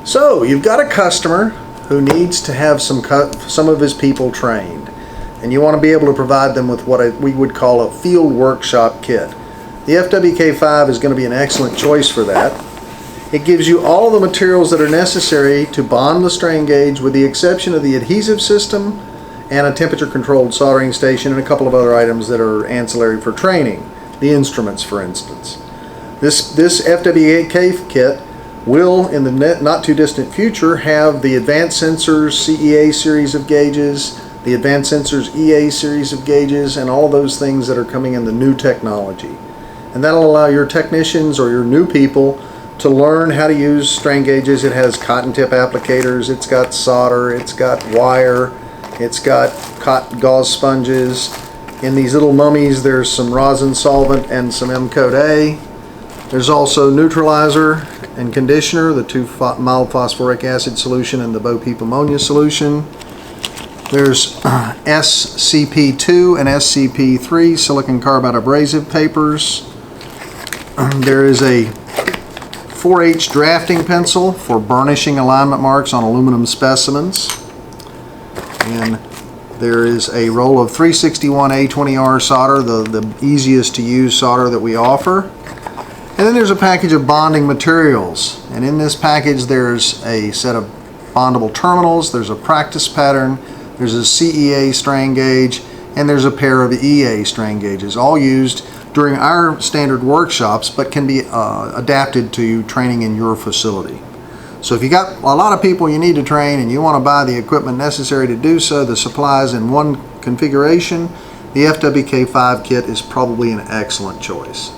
So you've got a customer who needs to have some of his people trained, and you want to be able to provide them with what we would call a field workshop kit. The FWK-5 is going to be an excellent choice for that. It gives you all of the materials that are necessary to bond the strain gauge, with the exception of the adhesive system and a temperature controlled soldering station and a couple of other items that are ancillary for training, the instruments for instance. This FWK kit will, in the not too distant future, have the Advanced Sensors CEA series of gauges, the Advanced Sensors EA series of gauges, and all those things that are coming in the new technology. And that'll allow your technicians or your new people to learn how to use strain gauges. It has cotton tip applicators, it's got solder, it's got wire, it's got cotton gauze sponges. In these little mummies there's some rosin solvent and some M-Code A. There's also neutralizer and conditioner, the 2 mild phosphoric acid solution and the Bo Peep ammonia solution. There's SCP-2 and SCP-3 silicon carbide abrasive papers. There is a 4H drafting pencil for burnishing alignment marks on aluminum specimens. And there is a roll of 361 A20R solder, the easiest to use solder that we offer. And then there's a package of bonding materials, and in this package there's a set of bondable terminals, there's a practice pattern, there's a CEA strain gauge, and there's a pair of EA strain gauges, all used during our standard workshops but can be adapted to training in your facility. So if you got a lot of people you need to train and you want to buy the equipment necessary to do so, the supplies in one configuration, the FWK-5 kit is probably an excellent choice.